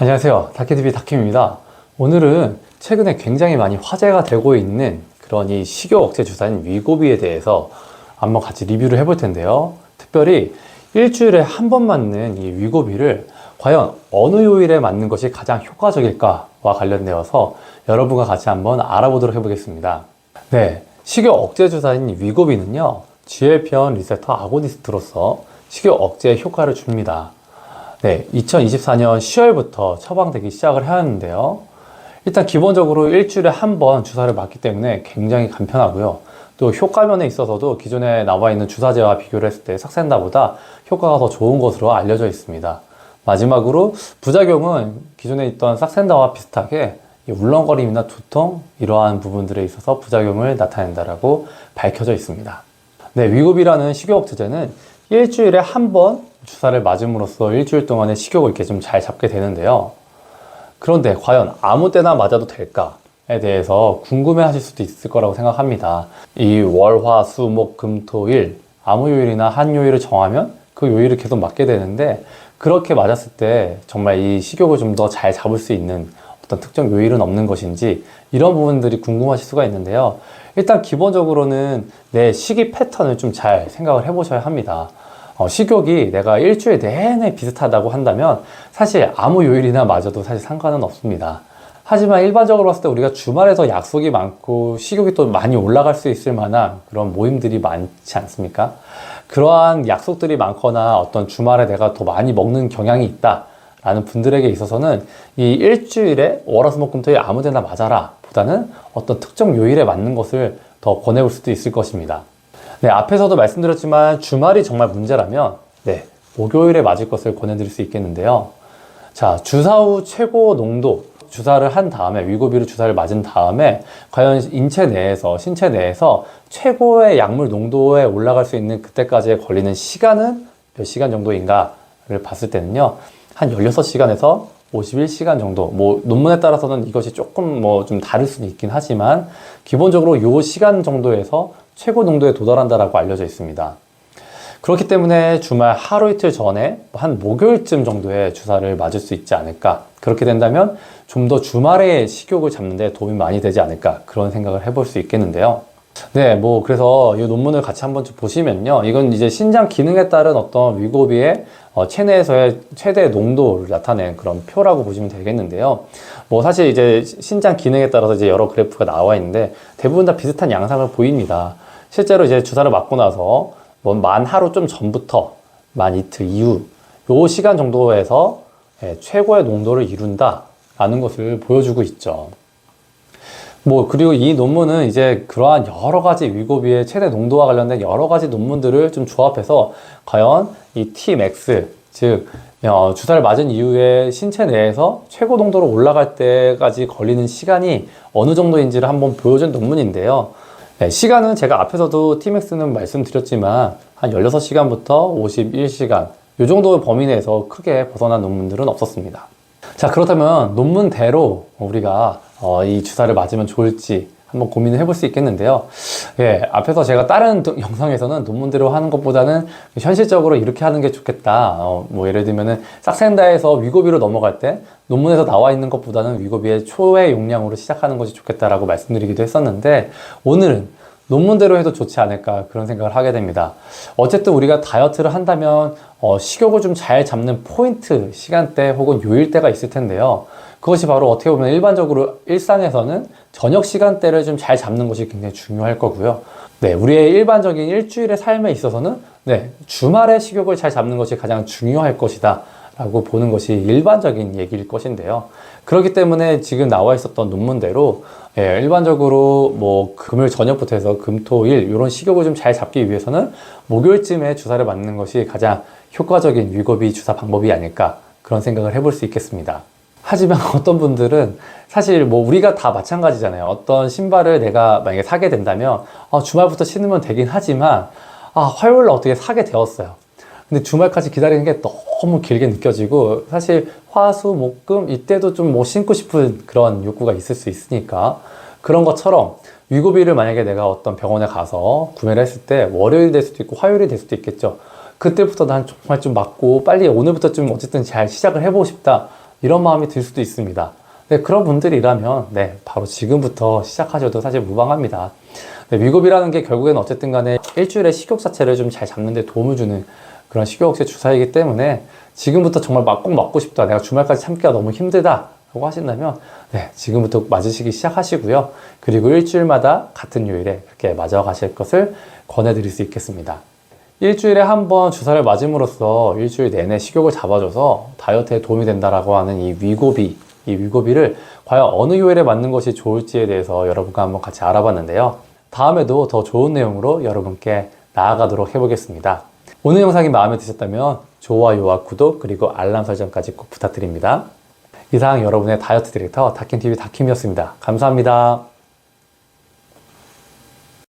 안녕하세요. 다케TV 다킴입니다. 오늘은 최근에 굉장히 많이 화제가 되고 있는 그런 이 식욕 억제 주사인 위고비에 대해서 한번 같이 리뷰를 해볼 텐데요. 특별히 일주일에 한 번 맞는 이 위고비를 과연 어느 요일에 맞는 것이 가장 효과적일까와 관련되어서 여러분과 같이 한번 알아보도록 해보겠습니다. 네, 식욕 억제 주사인 위고비는요, GLP-1 리셉터 아고니스트로서 식욕 억제에 효과를 줍니다. 네, 2024년 10월부터 처방되기 시작을 하였는데요. 일단 기본적으로 일주일에 한 번 주사를 맞기 때문에 굉장히 간편하고요. 또 효과면에 있어서도 기존에 나와 있는 주사제와 비교를 했을 때 삭센다보다 효과가 더 좋은 것으로 알려져 있습니다. 마지막으로 부작용은 기존에 있던 삭센다와 비슷하게 울렁거림이나 두통 이러한 부분들에 있어서 부작용을 나타낸다라고 밝혀져 있습니다. 네, 위고비라는 식욕 억제제는 일주일에 한 번 주사를 맞음으로써 일주일 동안의 식욕을 이렇게 좀 잘 잡게 되는데요. 그런데 과연 아무 때나 맞아도 될까에 대해서 궁금해 하실 수도 있을 거라고 생각합니다. 이 월, 화, 수, 목, 금, 토, 일 아무 요일이나 한 요일을 정하면 그 요일을 계속 맞게 되는데, 그렇게 맞았을 때 정말 이 식욕을 좀 더 잘 잡을 수 있는 어떤 특정 요일은 없는 것인지, 이런 부분들이 궁금하실 수가 있는데요. 일단 기본적으로는 내 식이 패턴을 좀 잘 생각을 해보셔야 합니다. 식욕이 내가 일주일 내내 비슷하다고 한다면 사실 아무 요일이나 맞아도 사실 상관은 없습니다. 하지만 일반적으로 봤을 때 우리가 주말에서 약속이 많고 식욕이 또 많이 올라갈 수 있을 만한 그런 모임들이 많지 않습니까? 그러한 약속들이 많거나 어떤 주말에 내가 더 많이 먹는 경향이 있다 라는 분들에게 있어서는 이 일주일에 월화수목금토일 아무데나 맞아라 보다는 어떤 특정 요일에 맞는 것을 더 권해볼 수도 있을 것입니다. 네, 앞에서도 말씀드렸지만 주말이 정말 문제라면 네, 목요일에 맞을 것을 권해드릴 수 있겠는데요. 자, 주사 후 최고 농도 주사를 한 다음에, 위고비를 주사를 맞은 다음에 과연 신체 내에서 최고의 약물 농도에 올라갈 수 있는 그때까지 걸리는 시간은 몇 시간 정도인가를 봤을 때는요, 한 16시간에서 51시간 정도. 뭐 논문에 따라서는 이것이 조금 좀 다를 수는 있긴 하지만 기본적으로 이 시간 정도에서 최고 농도에 도달한다라고 알려져 있습니다. 그렇기 때문에 주말 하루 이틀 전에 한 목요일쯤 정도에 주사를 맞을 수 있지 않을까. 그렇게 된다면 좀 더 주말에 식욕을 잡는 데 도움이 많이 되지 않을까, 그런 생각을 해볼 수 있겠는데요. 네, 그래서 이 논문을 같이 한번 좀 보시면요. 이건 이제 신장 기능에 따른 어떤 위고비의 체내에서의 최대 농도를 나타낸 그런 표라고 보시면 되겠는데요. 사실 이제 신장 기능에 따라서 이제 여러 그래프가 나와 있는데 대부분 다 비슷한 양상을 보입니다. 실제로 이제 주사를 맞고 나서 만 하루 좀 전부터 만 이틀 이후 요 시간 정도에서 최고의 농도를 이룬다라는 것을 보여주고 있죠. 그리고 이 논문은 이제 그러한 여러 가지 위고비의 최대 농도와 관련된 여러 가지 논문들을 좀 조합해서 과연 이 Tmax, 즉, 주사를 맞은 이후에 신체 내에서 최고 농도로 올라갈 때까지 걸리는 시간이 어느 정도인지를 한번 보여준 논문인데요. 네, 시간은 제가 앞에서도 Tmax는 말씀드렸지만 한 16시간부터 51시간 이 정도의 범위 내에서 크게 벗어난 논문들은 없었습니다. 자, 그렇다면 논문대로 우리가 이 주사를 맞으면 좋을지 한번 고민을 해볼 수 있겠는데요. 예, 앞에서 제가 다른 영상에서는 논문대로 하는 것보다는 현실적으로 이렇게 하는 게 좋겠다. 예를 들면은 삭센다에서 위고비로 넘어갈 때 논문에서 나와 있는 것보다는 위고비의 초의 용량으로 시작하는 것이 좋겠다라고 말씀드리기도 했었는데, 오늘은 논문대로 해도 좋지 않을까, 그런 생각을 하게 됩니다. 어쨌든 우리가 다이어트를 한다면 식욕을 좀 잘 잡는 포인트, 시간대 혹은 요일대가 있을 텐데요. 그것이 바로 어떻게 보면 일반적으로 일상에서는 저녁 시간대를 좀 잘 잡는 것이 굉장히 중요할 거고요. 네, 우리의 일반적인 일주일의 삶에 있어서는 네, 주말에 식욕을 잘 잡는 것이 가장 중요할 것이다 라고 보는 것이 일반적인 얘기일 것인데요. 그렇기 때문에 지금 나와 있었던 논문대로 일반적으로 금요일 저녁부터 해서 금, 토, 일 이런 식욕을 좀 잘 잡기 위해서는 목요일쯤에 주사를 맞는 것이 가장 효과적인 위고비 주사 방법이 아닐까, 그런 생각을 해볼 수 있겠습니다. 하지만 어떤 분들은 사실 우리가 다 마찬가지잖아요. 어떤 신발을 내가 만약에 사게 된다면 주말부터 신으면 되긴 하지만 화요일날 어떻게 사게 되었어요. 근데 주말까지 기다리는 게 너무 길게 느껴지고, 사실 화, 수, 목, 금 이때도 좀 신고 싶은 그런 욕구가 있을 수 있으니까, 그런 것처럼 위고비를 만약에 내가 어떤 병원에 가서 구매를 했을 때 월요일 될 수도 있고 화요일이 될 수도 있겠죠. 그때부터 난 정말 좀 맞고 빨리 오늘부터 좀 어쨌든 잘 시작을 해보고 싶다 이런 마음이 들 수도 있습니다. 네, 그런 분들이라면 바로 지금부터 시작하셔도 사실 무방합니다. 위고비라는 게 결국에는 어쨌든 간에 일주일에 식욕 자체를 좀 잘 잡는 데 도움을 주는 그런 식욕 억제 주사이기 때문에 지금부터 정말 꼭 맞고 싶다, 내가 주말까지 참기가 너무 힘들다 라고 하신다면 지금부터 맞으시기 시작하시고요. 그리고 일주일마다 같은 요일에 그렇게 맞아 가실 것을 권해드릴 수 있겠습니다. 일주일에 한 번 주사를 맞음으로써 일주일 내내 식욕을 잡아줘서 다이어트에 도움이 된다라고 하는 이 위고비를 과연 어느 요일에 맞는 것이 좋을지에 대해서 여러분과 한번 같이 알아봤는데요. 다음에도 더 좋은 내용으로 여러분께 나아가도록 해보겠습니다. 오늘 영상이 마음에 드셨다면 좋아요와 구독 그리고 알람 설정까지 꼭 부탁드립니다. 이상 여러분의 다이어트 디렉터 다킴TV 다킴이었습니다. 감사합니다.